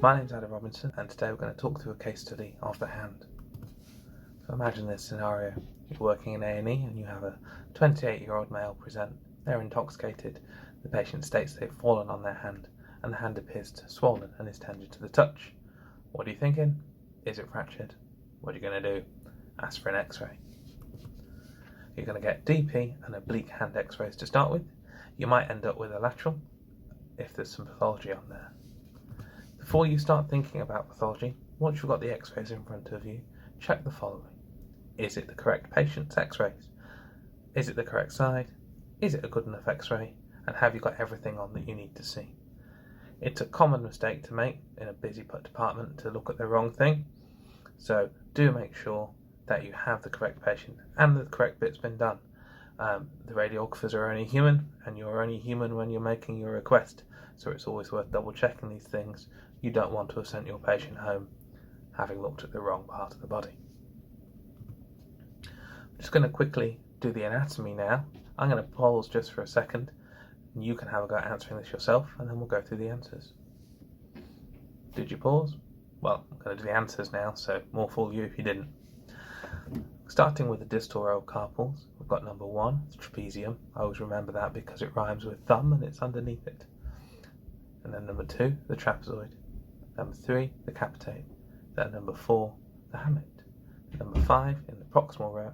My name's Adam Robinson, and today we're going to talk through a case study of the hand. So imagine this scenario. You're working in A&E and you have a 28-year-old male present. They're intoxicated. The patient states they've fallen on their hand and the hand appears swollen and is tender to the touch. What are you thinking? Is it fractured? What are you going to do? Ask for an x-ray. You're going to get DP and oblique hand x-rays to start with. You might end up with a lateral if there's some pathology on there. Before you start thinking about pathology, once you've got the x-rays in front of you, check the following. Is it the correct patient's x-rays? Is it the correct side? Is it a good enough x-ray? And have you got everything on that you need to see? It's a common mistake to make in a busy department to look at the wrong thing. So do make sure that you have the correct patient and the correct bit's been done. The radiographers are only human, and you're only human when you're making your request. So it's always worth double checking these things. You don't want to have sent your patient home having looked at the wrong part of the body. I'm just going to quickly do the anatomy now. I'm going to pause just for a second. And you can have a go at answering this yourself, and then we'll go through the answers. Did you pause? Well, I'm going to do the answers now, so more fool you if you didn't. Starting with the distal row of carpals, we've got number 1, the trapezium. I always remember that because it rhymes with thumb and it's underneath it. And then number 2, the trapezoid. Number 3, the capitate. Then number 4, the hamate. Number 5, in the proximal row,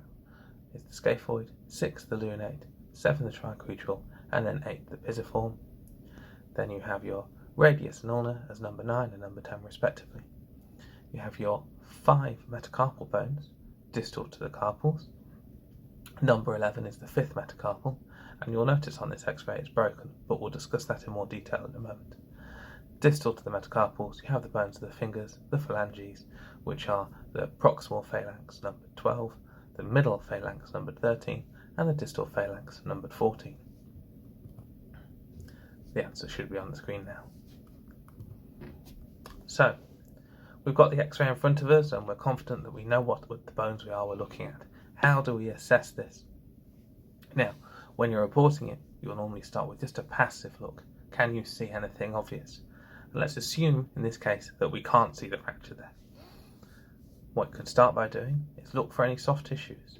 is the scaphoid. 6, the lunate. 7, the triquetral. And then 8, the pisiform. Then you have your radius and ulna as number 9 and number 10 respectively. You have your 5 metacarpal bones, distal to the carpals. Number 11 is the 5th metacarpal, and you'll notice on this x-ray it's broken, but we'll discuss that in more detail in a moment. Distal to the metacarpals, you have the bones of the fingers, the phalanges, which are the proximal phalanx numbered 12, the middle phalanx numbered 13, and the distal phalanx numbered 14. The answer should be on the screen now. So, we've got the x-ray in front of us and we're confident that we know what the bones we're looking at. How do we assess this? Now, when you're reporting it, you'll normally start with just a passive look. Can you see anything obvious? And let's assume, in this case, that we can't see the fracture there. What you can start by doing is look for any soft tissues.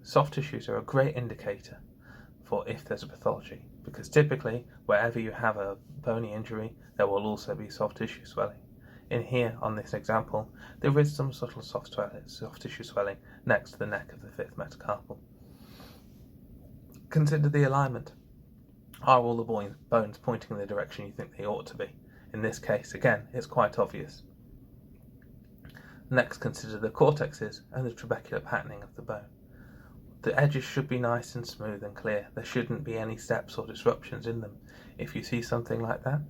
Soft tissues are a great indicator for if there's a pathology, because typically, wherever you have a bony injury, there will also be soft tissue swelling. In here, on this example, there is some subtle soft tissue swelling next to the neck of the 5th metacarpal. Consider the alignment. Are all the bones pointing in the direction you think they ought to be? In this case, again, it's quite obvious. Next, consider the cortexes and the trabecular patterning of the bone. The edges should be nice and smooth and clear. There shouldn't be any steps or disruptions in them. If you see something like that,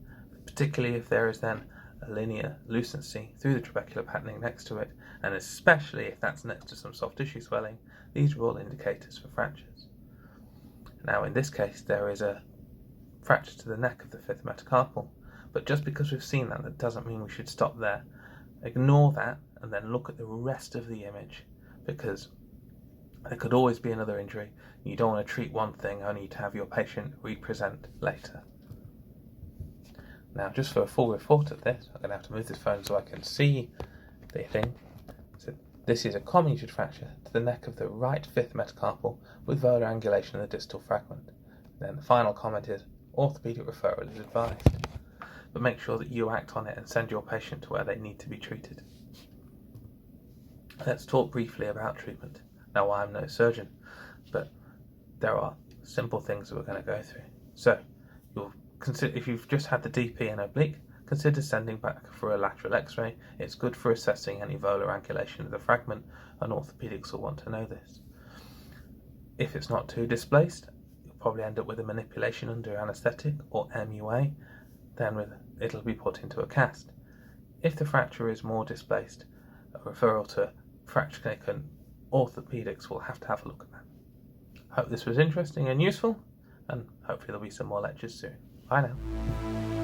particularly if there is then a linear lucency through the trabecular patterning next to it, and especially if that's next to some soft tissue swelling, these are all indicators for fractures. Now in this case there is a fracture to the neck of the 5th metacarpal, but just because we've seen that, that doesn't mean we should stop there. Ignore that and then look at the rest of the image, because there could always be another injury. You don't want to treat one thing only to have your patient re-present later. Now, just for a full report of this, I'm going to have to move this phone so I can see the thing. So this is a comminuted fracture to the neck of the right 5th metacarpal with volar angulation in the distal fragment. Then the final comment is, orthopaedic referral is advised. But make sure that you act on it and send your patient to where they need to be treated. Let's talk briefly about treatment. Now, I'm no surgeon, but there are simple things that we're going to go through. So, if you've just had the DP and oblique, consider sending back for a lateral x-ray. It's good for assessing any volar angulation of the fragment, and orthopaedics will want to know this. If it's not too displaced, you'll probably end up with a manipulation under anaesthetic or MUA, then it'll be put into a cast. If the fracture is more displaced, a referral to fracture clinic and orthopaedics will have to have a look at that. Hope this was interesting and useful, and hopefully there'll be some more lectures soon. Bye now.